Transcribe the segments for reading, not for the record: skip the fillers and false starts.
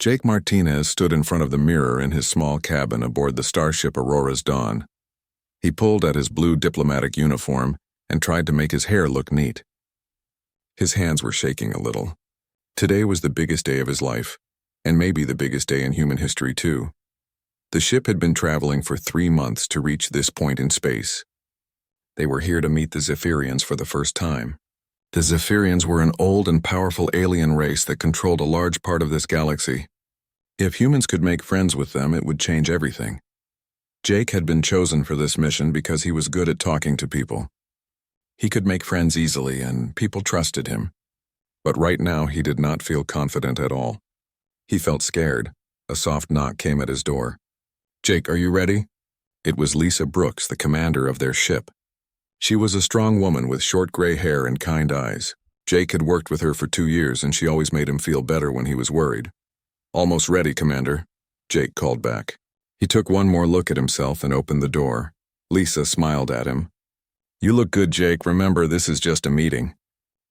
Jake Martinez stood in front of the mirror in his small cabin aboard the starship Aurora's Dawn. He pulled at his blue diplomatic uniform and tried to make his hair look neat. His hands were shaking a little. Today was the biggest day of his life, and maybe the biggest day in human history too. The ship had been traveling for 3 months to reach this point in space. They were here to meet the Zephyrians for the first time. The Zephyrians were an old and powerful alien race that controlled a large part of this galaxy. If humans could make friends with them, it would change everything. Jake had been chosen for this mission because he was good at talking to people. He could make friends easily, and people trusted him. But right now, he did not feel confident at all. He felt scared. A soft knock came at his door. "Jake, are you ready?" It was Lisa Brooks, the commander of their ship. She was a strong woman with short gray hair and kind eyes. Jake had worked with her for 2 years, and she always made him feel better when he was worried. "Almost ready, Commander," Jake called back. He took one more look at himself and opened the door. Lisa smiled at him. "You look good, Jake. Remember, this is just a meeting.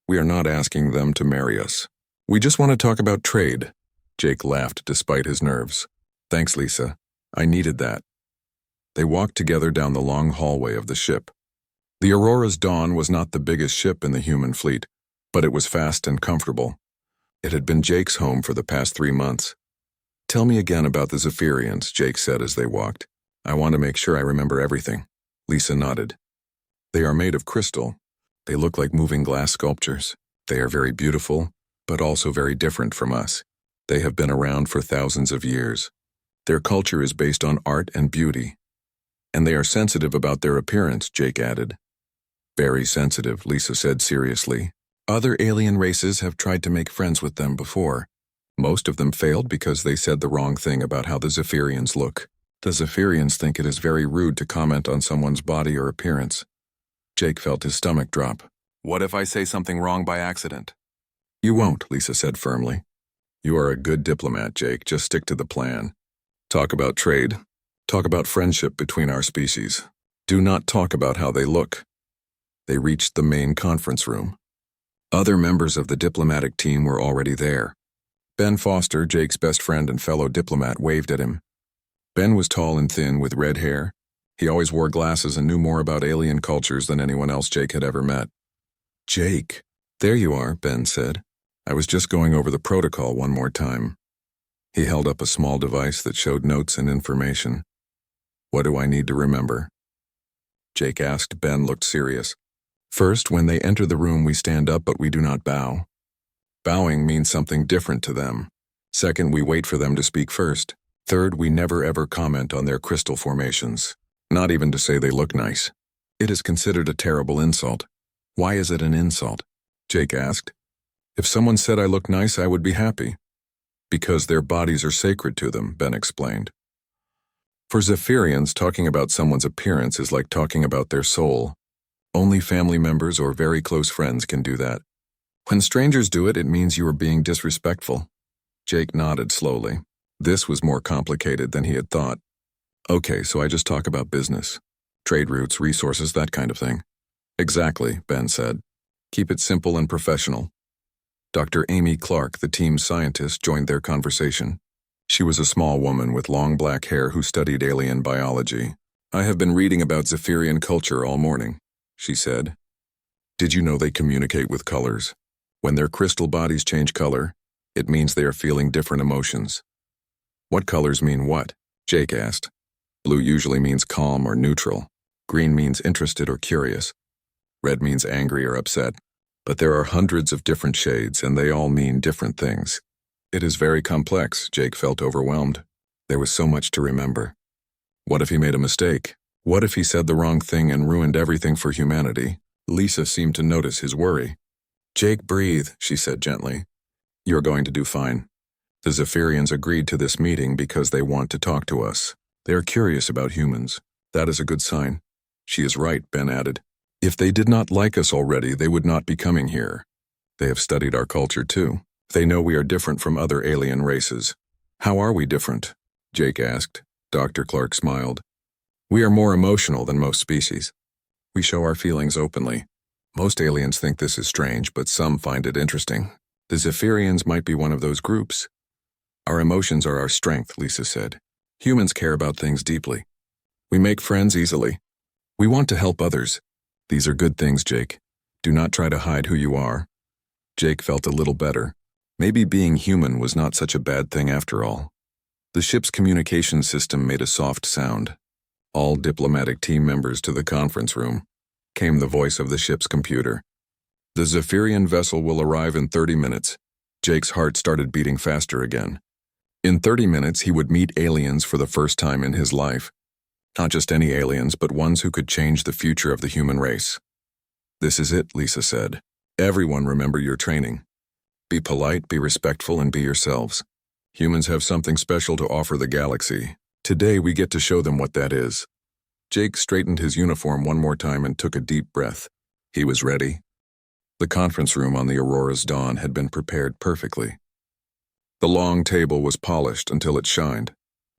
We are not asking them to marry us. We just want to talk about trade." Jake laughed despite his nerves. "Thanks, Lisa. I needed that." They walked together down the long hallway of the ship. The Aurora's Dawn was not the biggest ship in the human fleet, but it was fast and comfortable. It had been Jake's home for the past 3 months. "Tell me again about the Zephyrians," Jake said as they walked. "I want to make sure I remember everything." Lisa nodded. "They are made of crystal. They look like moving glass sculptures. They are very beautiful, but also very different from us. They have been around for thousands of years. Their culture is based on art and beauty. And they are sensitive about their appearance," Jake added. "Very sensitive," Lisa said seriously. "Other alien races have tried to make friends with them before. Most of them failed because they said the wrong thing about how the Zephyrians look. The Zephyrians think it is very rude to comment on someone's body or appearance." Jake felt his stomach drop. "What if I say something wrong by accident?" "You won't," Lisa said firmly. "You are a good diplomat, Jake. Just stick to the plan. Talk about trade. Talk about friendship between our species. Do not talk about how they look." They reached the main conference room. Other members of the diplomatic team were already there. Ben Foster, Jake's best friend and fellow diplomat, waved at him. Ben was tall and thin with red hair. He always wore glasses and knew more about alien cultures than anyone else Jake had ever met. "Jake, there you are," Ben said. "I was just going over the protocol one more time." He held up a small device that showed notes and information. "What do I need to remember?" Jake asked. Ben looked serious. "First, when they enter the room, we stand up, but we do not bow. Bowing means something different to them. Second, we wait for them to speak first. Third, we never ever comment on their crystal formations, not even to say they look nice. It is considered a terrible insult." "Why is it an insult?" Jake asked. "If someone said I look nice, I would be happy." "Because their bodies are sacred to them," Ben explained. "For Zephyrians, talking about someone's appearance is like talking about their soul. Only family members or very close friends can do that. When strangers do it, it means you are being disrespectful." Jake nodded slowly. This was more complicated than he had thought. "Okay, so I just talk about business. Trade routes, resources, that kind of thing." "Exactly," Ben said. "Keep it simple and professional." Dr. Amy Clark, the team's scientist, joined their conversation. She was a small woman with long black hair who studied alien biology. "I have been reading about Zephyrian culture all morning," she said. "Did you know they communicate with colors? When their crystal bodies change color, it means they are feeling different emotions." "What colors mean what?" Jake asked. "Blue usually means calm or neutral. Green means interested or curious. Red means angry or upset. But there are hundreds of different shades, and they all mean different things. It is very complex." Jake felt overwhelmed. There was so much to remember. What if he made a mistake? What if he said the wrong thing and ruined everything for humanity? Lisa seemed to notice his worry. "Jake, breathe," she said gently. "You're going to do fine. The Zephyrians agreed to this meeting because they want to talk to us. They are curious about humans. That is a good sign." "She is right," Ben added. "If they did not like us already, they would not be coming here. They have studied our culture too. They know we are different from other alien races." "How are we different?" Jake asked. Dr. Clark smiled. "We are more emotional than most species. We show our feelings openly. Most aliens think this is strange, but some find it interesting. The Zephyrians might be one of those groups." Our emotions are our strength, Lisa said. Humans care about things deeply. We make friends easily. We want to help others. These are good things, Jake. Do not try to hide who you are. Jake felt a little better. Maybe being human was not such a bad thing after all. The ship's communication system made a soft sound. All diplomatic team members to the conference room. Came the voice of the ship's computer. The Zephyrian vessel will arrive in 30 minutes. Jake's heart started beating faster again. In 30 minutes, he would meet aliens for the first time in his life. Not just any aliens, but ones who could change the future of the human race. This is it, Lisa said. Everyone remember your training. Be polite, be respectful, and be yourselves. Humans have something special to offer the galaxy. Today we get to show them what that is. Jake straightened his uniform one more time and took a deep breath. He was ready. The conference room on the Aurora's Dawn had been prepared perfectly. The long table was polished until it shined.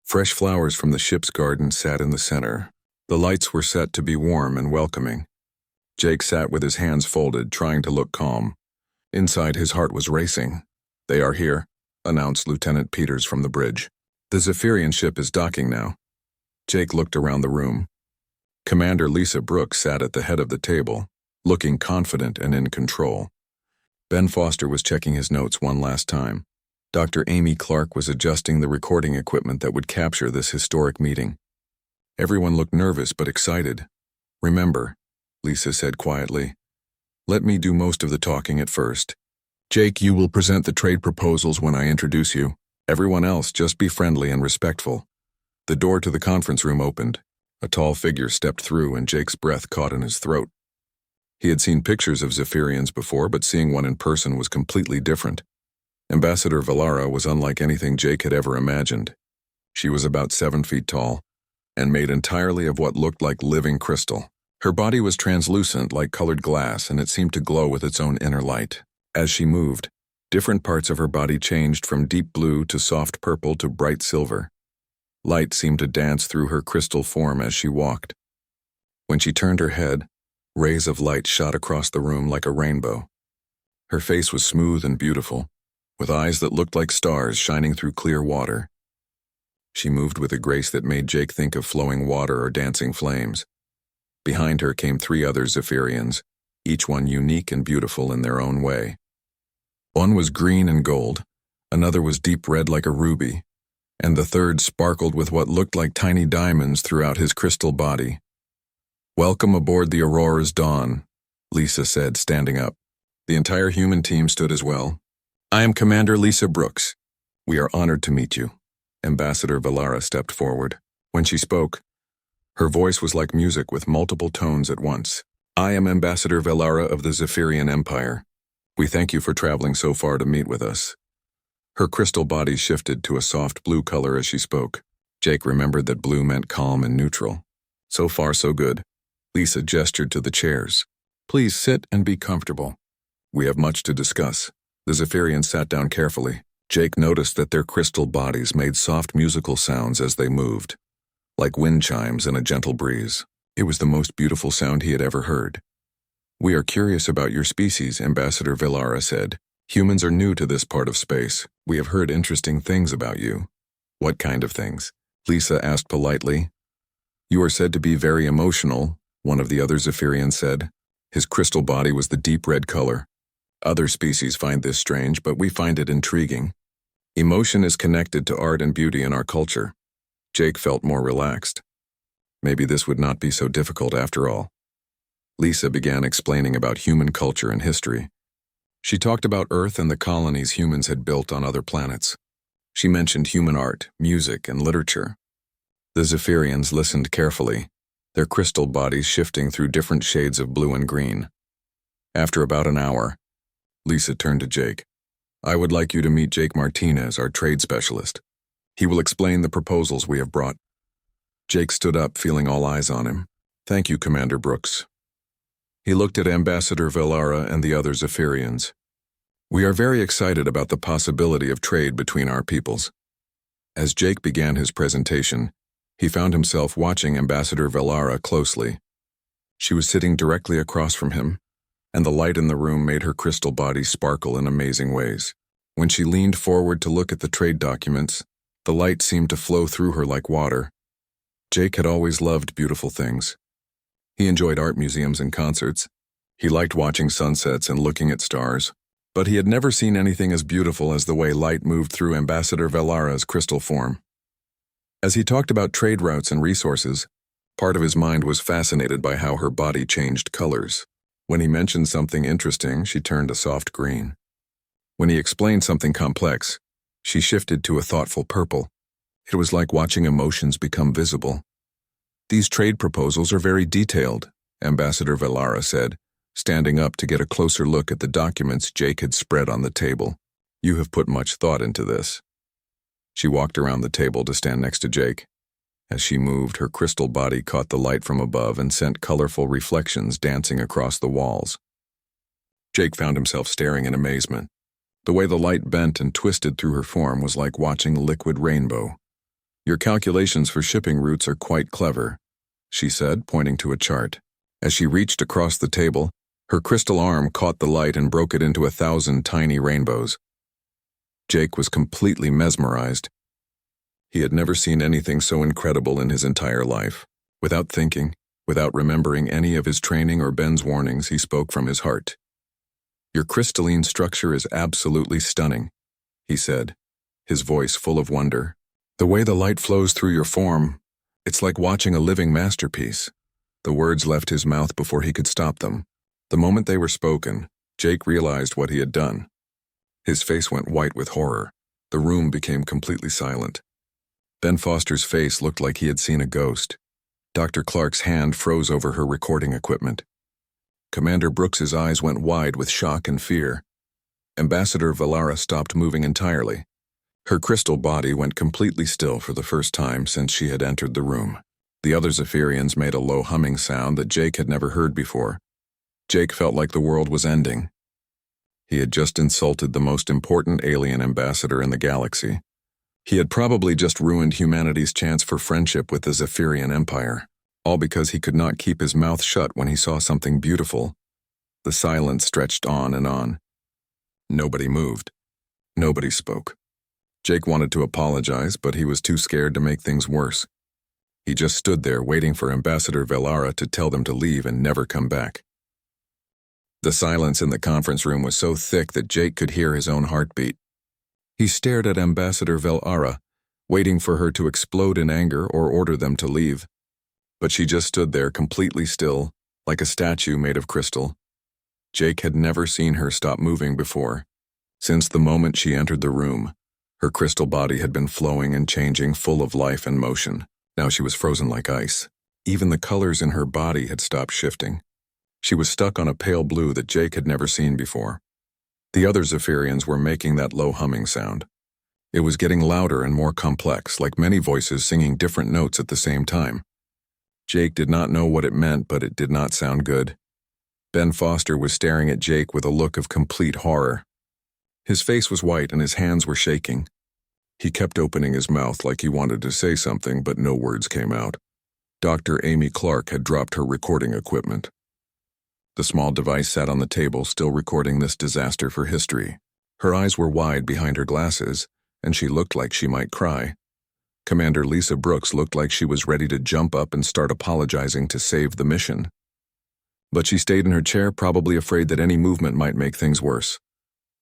Fresh flowers from the ship's garden sat in the center. The lights were set to be warm and welcoming. Jake sat with his hands folded, trying to look calm. Inside, his heart was racing. They are here, announced Lieutenant Peters from the bridge. The Zephyrian ship is docking now. Jake looked around the room. Commander Lisa Brooks sat at the head of the table, looking confident and in control. Ben Foster was checking his notes one last time. Dr. Amy Clark was adjusting the recording equipment that would capture this historic meeting. Everyone looked nervous but excited. Remember, Lisa said quietly, let me do most of the talking at first. Jake, you will present the trade proposals when I introduce you. Everyone else, just be friendly and respectful. The door to the conference room opened. A tall figure stepped through and Jake's breath caught in his throat. He had seen pictures of Zephyrians before, but seeing one in person was completely different. Ambassador Velara was unlike anything Jake had ever imagined. She was about 7 feet tall and made entirely of what looked like living crystal. Her body was translucent like colored glass, and it seemed to glow with its own inner light. As she moved, different parts of her body changed from deep blue to soft purple to bright silver. Light seemed to dance through her crystal form as she walked. When she turned her head, rays of light shot across the room like a rainbow. Her face was smooth and beautiful, with eyes that looked like stars shining through clear water. She moved with a grace that made Jake think of flowing water or dancing flames. Behind her came 3 other Zephyrians, each one unique and beautiful in their own way. One was green and gold, another was deep red like a ruby, and the third sparkled with what looked like tiny diamonds throughout his crystal body. Welcome aboard the Aurora's Dawn, Lisa said, standing up. The entire human team stood as well. I am Commander Lisa Brooks. We are honored to meet you. Ambassador Velara stepped forward. When she spoke, her voice was like music with multiple tones at once. I am Ambassador Velara of the Zephyrian Empire. We thank you for traveling so far to meet with us. Her crystal body shifted to a soft blue color as she spoke. Jake remembered that blue meant calm and neutral. So far, so good. Lisa gestured to the chairs. Please sit and be comfortable. We have much to discuss. The Zephyrians sat down carefully. Jake noticed that their crystal bodies made soft musical sounds as they moved, like wind chimes in a gentle breeze. It was the most beautiful sound he had ever heard. We are curious about your species, Ambassador Velara said. Humans are new to this part of space. We have heard interesting things about you. What kind of things? Lisa asked politely. You are said to be very emotional, one of the other Zephyrians said. His crystal body was the deep red color. Other species find this strange, but we find it intriguing. Emotion is connected to art and beauty in our culture. Jake felt more relaxed. Maybe this would not be so difficult after all. Lisa began explaining about human culture and history. She talked about Earth and the colonies humans had built on other planets. She mentioned human art, music, and literature. The Zephyrians listened carefully, their crystal bodies shifting through different shades of blue and green. After about an hour, Lisa turned to Jake. I would like you to meet Jake Martinez, our trade specialist. He will explain the proposals we have brought. Jake stood up, feeling all eyes on him. Thank you, Commander Brooks. He looked at Ambassador Velara and the other Zephyrians. We are very excited about the possibility of trade between our peoples. As Jake began his presentation, he found himself watching Ambassador Velara closely. She was sitting directly across from him, and the light in the room made her crystal body sparkle in amazing ways. When she leaned forward to look at the trade documents, the light seemed to flow through her like water. Jake had always loved beautiful things. He enjoyed art museums and concerts. He liked watching sunsets and looking at stars. But he had never seen anything as beautiful as the way light moved through Ambassador Velara's crystal form. As he talked about trade routes and resources, part of his mind was fascinated by how her body changed colors. When he mentioned something interesting, she turned a soft green. When he explained something complex, she shifted to a thoughtful purple. It was like watching emotions become visible. "These trade proposals are very detailed," Ambassador Velara said, standing up to get a closer look at the documents Jake had spread on the table. "You have put much thought into this." She walked around the table to stand next to Jake. As she moved, her crystal body caught the light from above and sent colorful reflections dancing across the walls. Jake found himself staring in amazement. The way the light bent and twisted through her form was like watching a liquid rainbow. "Your calculations for shipping routes are quite clever," she said, pointing to a chart. As she reached across the table, her crystal arm caught the light and broke it into 1,000 tiny rainbows. Jake was completely mesmerized. He had never seen anything so incredible in his entire life. Without thinking, without remembering any of his training or Ben's warnings, he spoke from his heart. "Your crystalline structure is absolutely stunning," he said, his voice full of wonder. "The way the light flows through your form, it's like watching a living masterpiece." The words left his mouth before he could stop them. The moment they were spoken, Jake realized what he had done. His face went white with horror. The room became completely silent. Ben Foster's face looked like he had seen a ghost. Dr. Clark's hand froze over her recording equipment. Commander Brooks's eyes went wide with shock and fear. Ambassador Velara stopped moving entirely. Her crystal body went completely still for the first time since she had entered the room. The other Zephyrians made a low humming sound that Jake had never heard before. Jake felt like the world was ending. He had just insulted the most important alien ambassador in the galaxy. He had probably just ruined humanity's chance for friendship with the Zephyrian Empire, all because he could not keep his mouth shut when he saw something beautiful. The silence stretched on and on. Nobody moved. Nobody spoke. Jake wanted to apologize, but he was too scared to make things worse. He just stood there waiting for Ambassador Velara to tell them to leave and never come back. The silence in the conference room was so thick that Jake could hear his own heartbeat. He stared at Ambassador Velara, waiting for her to explode in anger or order them to leave. But she just stood there completely still, like a statue made of crystal. Jake had never seen her stop moving before. Since the moment she entered the room, her crystal body had been flowing and changing, full of life and motion. Now she was frozen like ice. Even the colors in her body had stopped shifting. She was stuck on a pale blue that Jake had never seen before. The other Zephyrians were making that low humming sound. It was getting louder and more complex, like many voices singing different notes at the same time. Jake did not know what it meant, but it did not sound good. Ben Foster was staring at Jake with a look of complete horror. His face was white and his hands were shaking. He kept opening his mouth like he wanted to say something, but no words came out. Dr. Amy Clark had dropped her recording equipment. The small device sat on the table, still recording this disaster for history. Her eyes were wide behind her glasses, and she looked like she might cry. Commander Lisa Brooks looked like she was ready to jump up and start apologizing to save the mission. But she stayed in her chair, probably afraid that any movement might make things worse.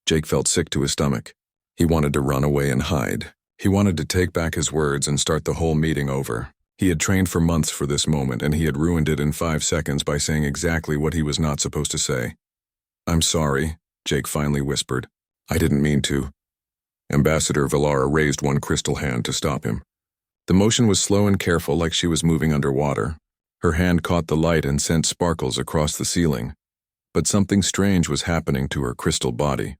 Jake felt sick to his stomach. He wanted to run away and hide. He wanted to take back his words and start the whole meeting over. He had trained for months for this moment, and he had ruined it in 5 seconds by saying exactly what he was not supposed to say. "I'm sorry," Jake finally whispered. "I didn't mean to." Ambassador Velara raised one crystal hand to stop him. The motion was slow and careful, like she was moving underwater. Her hand caught the light and sent sparkles across the ceiling. But something strange was happening to her crystal body.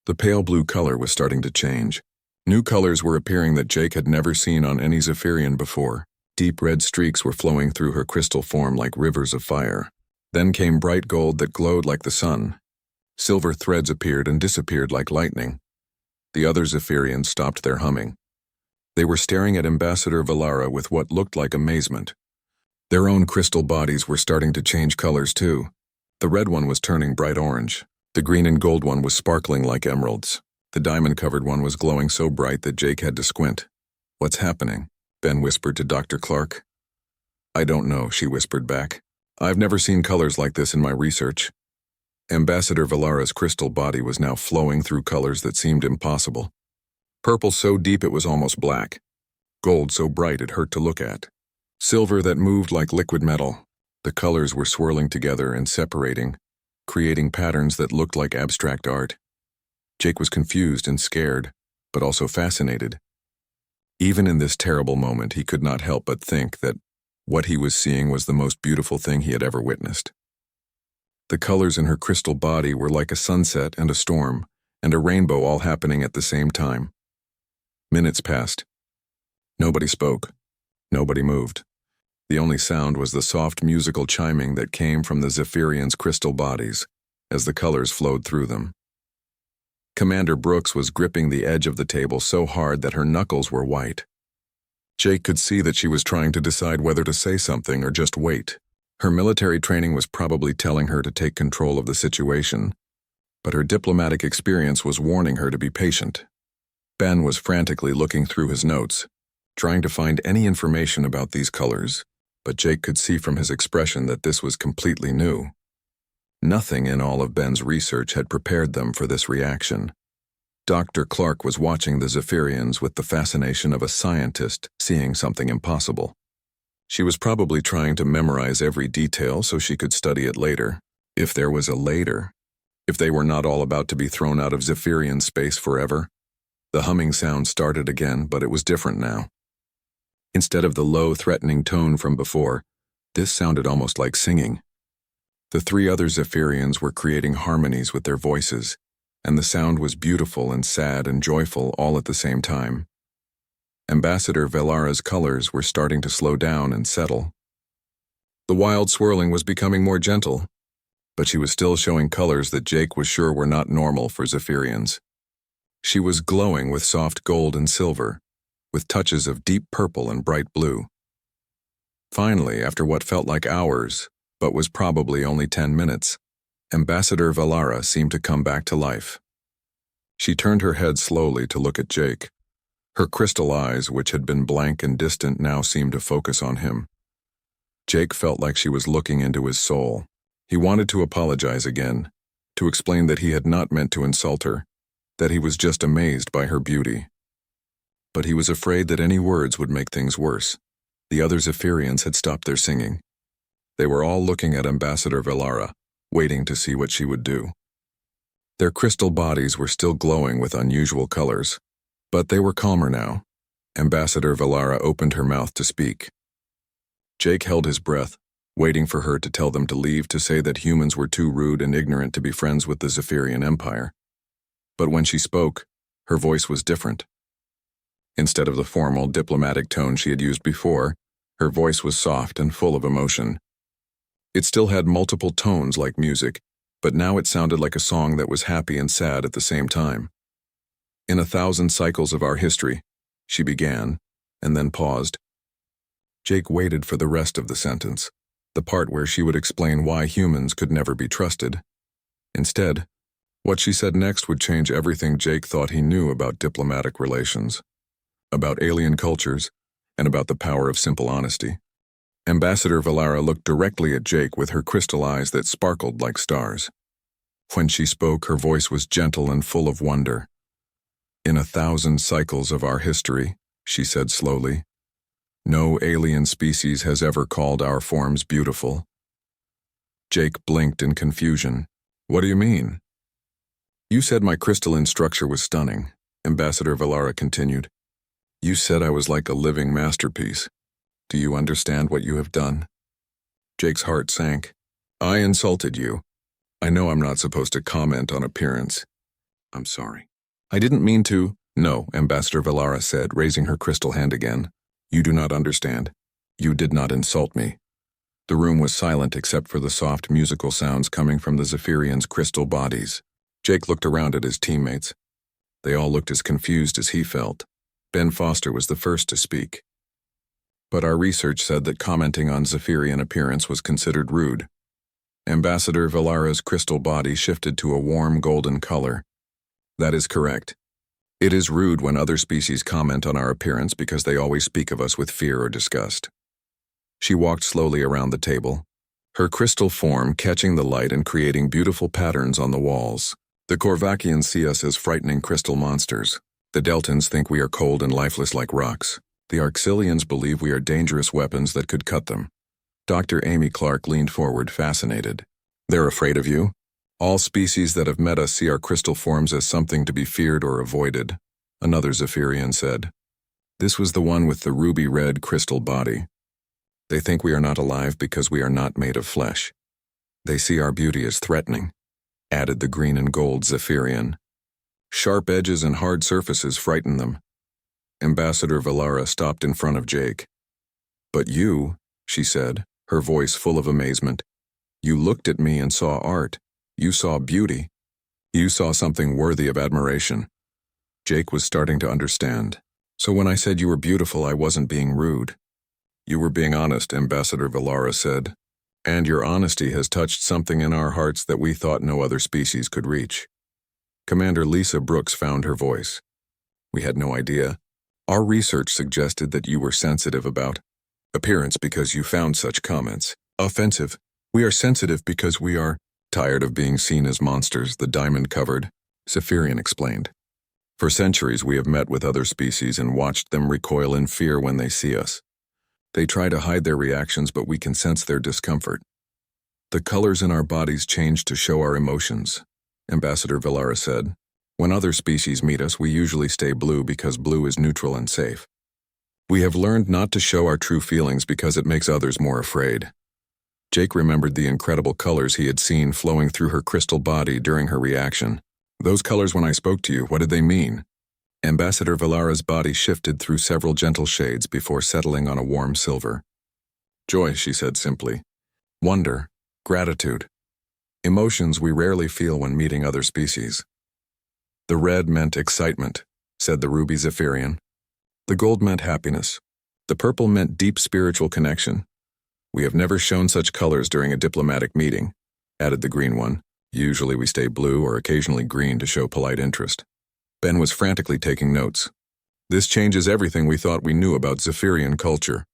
The pale blue color was starting to change. New colors were appearing that Jake had never seen on any Zephyrian before. Deep red streaks were flowing through her crystal form like rivers of fire. Then came bright gold that glowed like the sun. Silver threads appeared and disappeared like lightning. The other Zephyrians stopped their humming. They were staring at Ambassador Velara with what looked like amazement. Their own crystal bodies were starting to change colors too. The red one was turning bright orange. The green and gold one was sparkling like emeralds. The diamond-covered one was glowing so bright that Jake had to squint. "What's happening?" Ben whispered to Dr. Clark. "I don't know," she whispered back. "I've never seen colors like this in my research." Ambassador Valara's crystal body was now flowing through colors that seemed impossible. Purple so deep it was almost black. Gold so bright it hurt to look at. Silver that moved like liquid metal. The colors were swirling together and separating, creating patterns that looked like abstract art. Jake was confused and scared, but also fascinated. Even in this terrible moment, he could not help but think that what he was seeing was the most beautiful thing he had ever witnessed. The colors in her crystal body were like a sunset and a storm, and a rainbow all happening at the same time. Minutes passed. Nobody spoke. Nobody moved. The only sound was the soft musical chiming that came from the Zephyrians' crystal bodies as the colors flowed through them. Commander Brooks was gripping the edge of the table so hard that her knuckles were white. Jake could see that she was trying to decide whether to say something or just wait. Her military training was probably telling her to take control of the situation, but her diplomatic experience was warning her to be patient. Ben was frantically looking through his notes, trying to find any information about these colors, but Jake could see from his expression that this was completely new. Nothing in all of Ben's research had prepared them for this reaction. Dr. Clark was watching the Zephyrians with the fascination of a scientist seeing something impossible. She was probably trying to memorize every detail so she could study it later, if there was a later, if they were not all about to be thrown out of Zephyrian space forever. The humming sound started again, but it was different now. Instead of the low, threatening tone from before, this sounded almost like singing. The three other Zephyrians were creating harmonies with their voices, and the sound was beautiful and sad and joyful all at the same time. Ambassador Valara's colors were starting to slow down and settle. The wild swirling was becoming more gentle, but she was still showing colors that Jake was sure were not normal for Zephyrians. She was glowing with soft gold and silver, with touches of deep purple and bright blue. Finally, after what felt like hours, but was probably only 10 minutes, Ambassador Valara seemed to come back to life. She turned her head slowly to look at Jake. Her crystal eyes, which had been blank and distant, now seemed to focus on him. Jake felt like she was looking into his soul. He wanted to apologize again, to explain that he had not meant to insult her, that he was just amazed by her beauty. But he was afraid that any words would make things worse. The other Zephyrians had stopped their singing. They were all looking at Ambassador Valara, waiting to see what she would do. Their crystal bodies were still glowing with unusual colors, but they were calmer now. Ambassador Valara opened her mouth to speak. Jake held his breath, waiting for her to tell them to leave, to say that humans were too rude and ignorant to be friends with the Zephyrian Empire. But when she spoke, her voice was different. Instead of the formal, diplomatic tone she had used before, her voice was soft and full of emotion. It still had multiple tones like music, but now it sounded like a song that was happy and sad at the same time. "In 1,000 cycles of our history," she began, and then paused. Jake waited for the rest of the sentence, the part where she would explain why humans could never be trusted. Instead, what she said next would change everything Jake thought he knew about diplomatic relations, about alien cultures, and about the power of simple honesty. Ambassador Valara looked directly at Jake with her crystal eyes that sparkled like stars. When she spoke, her voice was gentle and full of wonder. "In 1,000 cycles of our history," she said slowly, "no alien species has ever called our forms beautiful." Jake blinked in confusion. "What do you mean?" "You said my crystalline structure was stunning," Ambassador Valara continued. "You said I was like a living masterpiece. Do you understand what you have done?" Jake's heart sank. "I insulted you. I know I'm not supposed to comment on appearance. I'm sorry." "I didn't mean to." "No," Ambassador Valara said, raising her crystal hand again. "You do not understand. You did not insult me." The room was silent except for the soft musical sounds coming from the Zephyrians' crystal bodies. Jake looked around at his teammates. They all looked as confused as he felt. Ben Foster was the first to speak. "But our research said that commenting on Zephyrian appearance was considered rude." Ambassador Valara's crystal body shifted to a warm golden color. "That is correct. It is rude when other species comment on our appearance because they always speak of us with fear or disgust. She walked slowly around the table, her crystal form catching the light and creating beautiful patterns on the walls. The Korvakians see us as frightening crystal monsters. The Deltans think we are cold and lifeless like rocks. The Arxilians believe we are dangerous weapons that could cut them. Dr. Amy Clark leaned forward, fascinated. They're afraid of you? All species that have met us see our crystal forms as something to be feared or avoided, another Zephyrian said. This was the one with the ruby-red crystal body. They think we are not alive because we are not made of flesh. They see our beauty as threatening, added the green and gold Zephyrian. Sharp edges and hard surfaces frighten them. Ambassador Valara stopped in front of Jake. But you, she said, her voice full of amazement, you looked at me and saw art. You saw beauty. You saw something worthy of admiration. Jake was starting to understand. So when I said you were beautiful, I wasn't being rude. You were being honest, Ambassador Valara said. And your honesty has touched something in our hearts that we thought no other species could reach. Commander Lisa Brooks found her voice. We had no idea. Our research suggested that you were sensitive about appearance because you found such comments offensive. We are sensitive because we are tired of being seen as monsters, the diamond-covered Zephyrian explained. For centuries we have met with other species and watched them recoil in fear when they see us. They try to hide their reactions, but we can sense their discomfort. The colors in our bodies change to show our emotions, Ambassador Valara said. When other species meet us, we usually stay blue because blue is neutral and safe. We have learned not to show our true feelings because it makes others more afraid. Jake remembered the incredible colors he had seen flowing through her crystal body during her reaction. Those colors when I spoke to you, what did they mean? Ambassador Valara's body shifted through several gentle shades before settling on a warm silver. Joy, she said simply. Wonder, gratitude. Emotions we rarely feel when meeting other species. The red meant excitement, said the ruby Zephyrian. The gold meant happiness. The purple meant deep spiritual connection. We have never shown such colors during a diplomatic meeting, added the green one. Usually we stay blue or occasionally green to show polite interest. Ben was frantically taking notes. This changes everything we thought we knew about Zephyrian culture.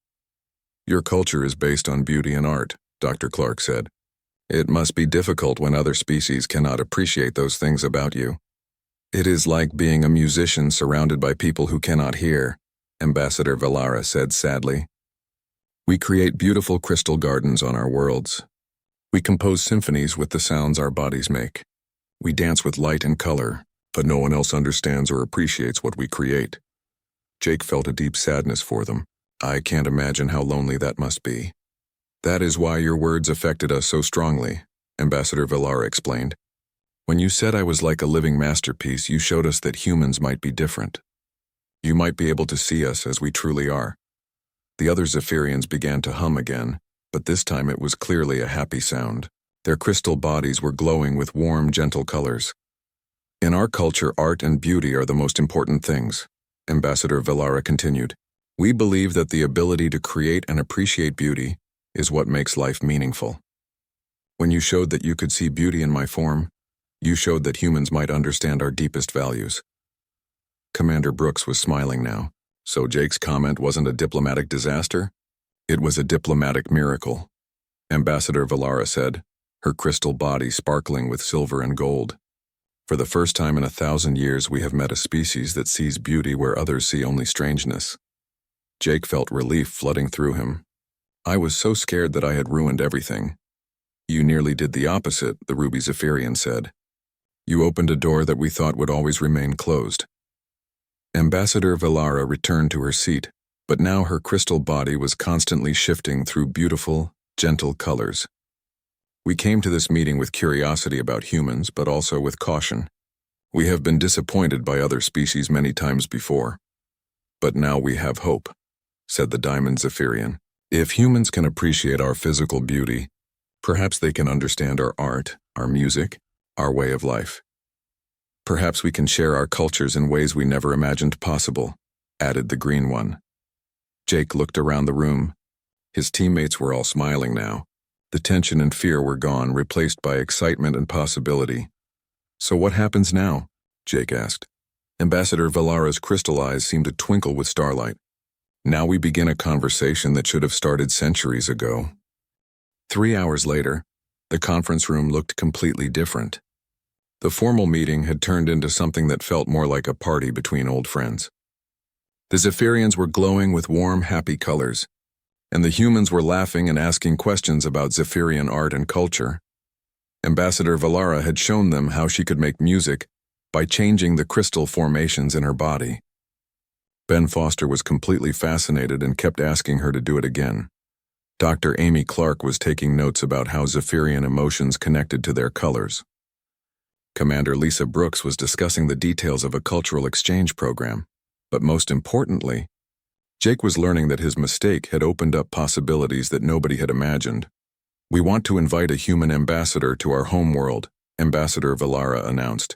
Your culture is based on beauty and art, Dr. Clark said. It must be difficult when other species cannot appreciate those things about you. It is like being a musician surrounded by people who cannot hear, Ambassador Valara said sadly. We create beautiful crystal gardens on our worlds. We compose symphonies with the sounds our bodies make. We dance with light and color, but no one else understands or appreciates what we create. Jake felt a deep sadness for them. I can't imagine how lonely that must be. That is why your words affected us so strongly, Ambassador Valara explained. When you said I was like a living masterpiece, you showed us that humans might be different. You might be able to see us as we truly are. The other Zephyrians began to hum again, but this time it was clearly a happy sound. Their crystal bodies were glowing with warm, gentle colors. In our culture, art and beauty are the most important things, Ambassador Valara continued. We believe that the ability to create and appreciate beauty is what makes life meaningful. When you showed that you could see beauty in my form, you showed that humans might understand our deepest values. Commander Brooks was smiling now. So Jake's comment wasn't a diplomatic disaster? It was a diplomatic miracle, Ambassador Valara said, her crystal body sparkling with silver and gold. For the first time in 1,000 years, we have met a species that sees beauty where others see only strangeness. Jake felt relief flooding through him. I was so scared that I had ruined everything. You nearly did the opposite, the ruby Zephyrian said. You opened a door that we thought would always remain closed. Ambassador Valara returned to her seat, but now her crystal body was constantly shifting through beautiful, gentle colors. We came to this meeting with curiosity about humans, but also with caution. We have been disappointed by other species many times before. But now we have hope, said the Diamond Zephyrian. If humans can appreciate our physical beauty, perhaps they can understand our art, our music, our way of life. Perhaps we can share our cultures in ways we never imagined possible, added the green one. Jake looked around the room. His teammates were all smiling now. The tension and fear were gone, replaced by excitement and possibility. So what happens now? Jake asked. Ambassador Valara's crystal eyes seemed to twinkle with starlight. Now we begin a conversation that should have started centuries ago. 3 hours later, the conference room looked completely different. The formal meeting had turned into something that felt more like a party between old friends. The Zephyrians were glowing with warm, happy colors, and the humans were laughing and asking questions about Zephyrian art and culture. Ambassador Valara had shown them how she could make music by changing the crystal formations in her body. Ben Foster was completely fascinated and kept asking her to do it again. Dr. Amy Clark was taking notes about how Zephyrian emotions connected to their colors. Commander Lisa Brooks was discussing the details of a cultural exchange program, but most importantly, Jake was learning that his mistake had opened up possibilities that nobody had imagined. "We want to invite a human ambassador to our homeworld," Ambassador Valara announced.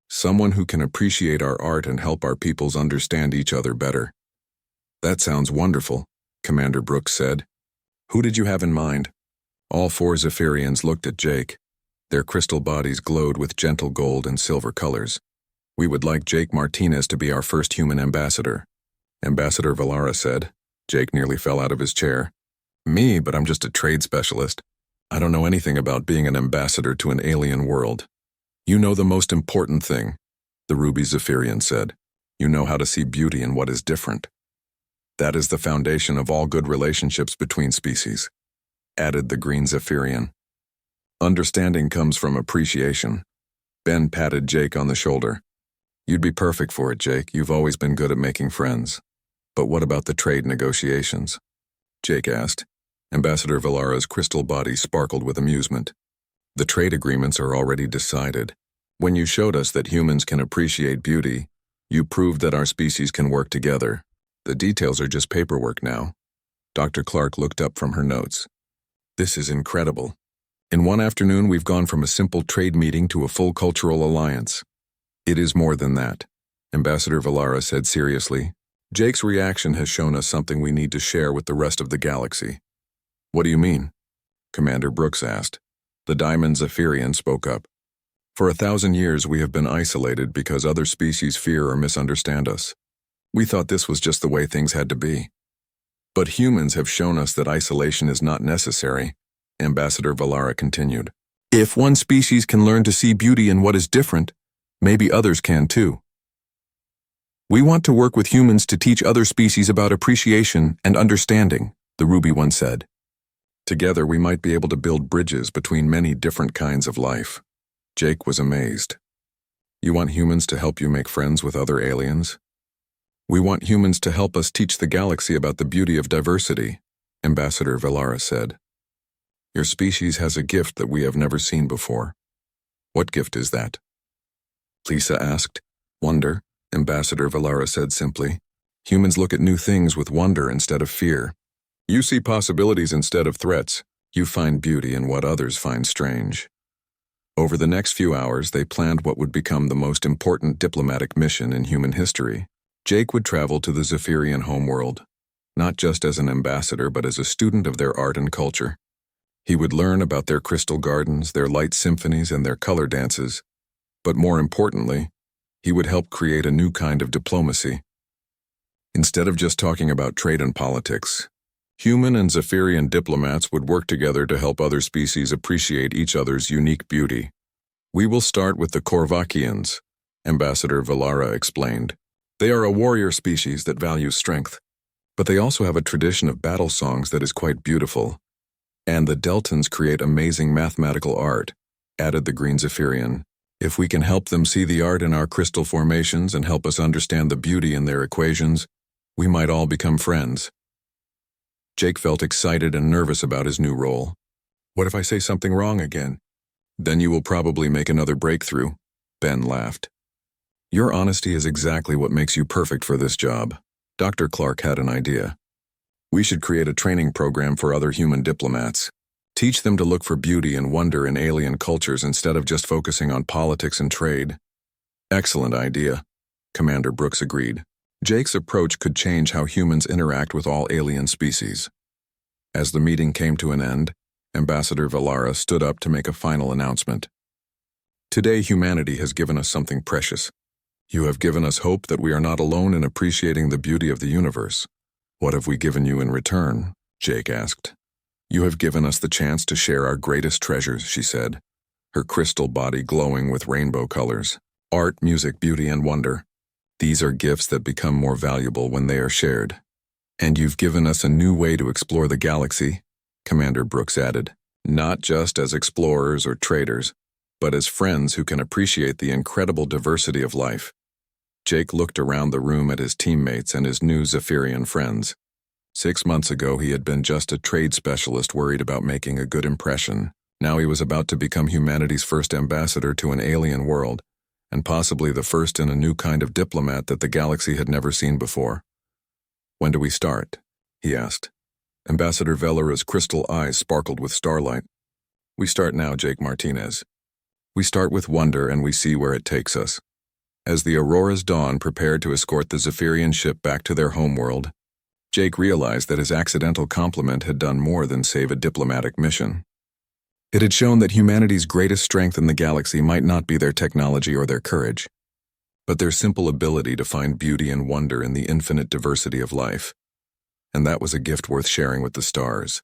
"Someone who can appreciate our art and help our peoples understand each other better." "That sounds wonderful," Commander Brooks said. "Who did you have in mind?" All 4 Zephyrians looked at Jake. Their crystal bodies glowed with gentle gold and silver colors. "We would like Jake Martinez to be our first human ambassador," Ambassador Valara said. Jake nearly fell out of his chair. "Me, but I'm just a trade specialist. I don't know anything about being an ambassador to an alien world." "You know the most important thing," the Ruby Zephyrian said. "You know how to see beauty in what is different. That is the foundation of all good relationships between species," added the Green Zephyrian. "Understanding comes from appreciation." Ben patted Jake on the shoulder. "You'd be perfect for it, Jake. You've always been good at making friends. But what about the trade negotiations?" Jake asked. Ambassador Valara's crystal body sparkled with amusement. "The trade agreements are already decided. When you showed us that humans can appreciate beauty, you proved that our species can work together. The details are just paperwork now." Dr. Clark looked up from her notes. "This is incredible. In one afternoon, we've gone from a simple trade meeting to a full cultural alliance." "It is more than that," Ambassador Valara said seriously. "Jake's reaction has shown us something we need to share with the rest of the galaxy." "What do you mean?" Commander Brooks asked. The Diamond Zephyrian spoke up. "For 1,000 years, we have been isolated because other species fear or misunderstand us. We thought this was just the way things had to be. But humans have shown us that isolation is not necessary," Ambassador Valara continued. "If one species can learn to see beauty in what is different, maybe others can too. We want to work with humans to teach other species about appreciation and understanding," the Ruby one said. "Together we might be able to build bridges between many different kinds of life." Jake was amazed. "You want humans to help you make friends with other aliens?" "We want humans to help us teach the galaxy about the beauty of diversity," Ambassador Valara said. "Your species has a gift that we have never seen before." "What gift is that?" Lisa asked. "Wonder," Ambassador Valara said simply. "Humans look at new things with wonder instead of fear. You see possibilities instead of threats. You find beauty in what others find strange." Over the next few hours, they planned what would become the most important diplomatic mission in human history. Jake would travel to the Zephyrian homeworld, not just as an ambassador but as a student of their art and culture. He would learn about their crystal gardens, their light symphonies, and their color dances. But more importantly, he would help create a new kind of diplomacy. Instead of just talking about trade and politics, human and Zephyrian diplomats would work together to help other species appreciate each other's unique beauty. "We will start with the Korvakians," Ambassador Valara explained. "They are a warrior species that values strength, but they also have a tradition of battle songs that is quite beautiful. And the Deltans create amazing mathematical art," added the Green Zephyrian. "If we can help them see the art in our crystal formations and help us understand the beauty in their equations, we might all become friends." Jake felt excited and nervous about his new role. "What if I say something wrong again?" "Then you will probably make another breakthrough," Ben laughed. "Your honesty is exactly what makes you perfect for this job." Dr. Clark had an idea. "We should create a training program for other human diplomats. Teach them to look for beauty and wonder in alien cultures instead of just focusing on politics and trade." "Excellent idea," Commander Brooks agreed. Jake's approach could change how humans interact with all alien species. As the meeting came to an end, Ambassador Valara stood up to make a final announcement. "Today humanity has given us something precious. You have given us hope that we are not alone in appreciating the beauty of the universe. What have we given you in return? Jake asked. You have given us the chance to share our greatest treasures, she said, her crystal body glowing with rainbow colors. Art, music, beauty, and wonder. These are gifts that become more valuable when they are shared. And you've given us a new way to explore the galaxy, Commander Brooks added, not just as explorers or traders, but as friends who can appreciate the incredible diversity of life. Jake looked around the room at his teammates and his new Zephyrian friends. 6 months ago, he had been just a trade specialist worried about making a good impression. Now he was about to become humanity's first ambassador to an alien world, and possibly the first in a new kind of diplomat that the galaxy had never seen before. When do we start? He asked. Ambassador Velera's crystal eyes sparkled with starlight. We start now, Jake Martinez. We start with wonder and we see where it takes us. As the Aurora's Dawn prepared to escort the Zephyrian ship back to their homeworld, Jake realized that his accidental compliment had done more than save a diplomatic mission. It had shown that humanity's greatest strength in the galaxy might not be their technology or their courage, but their simple ability to find beauty and wonder in the infinite diversity of life. And that was a gift worth sharing with the stars.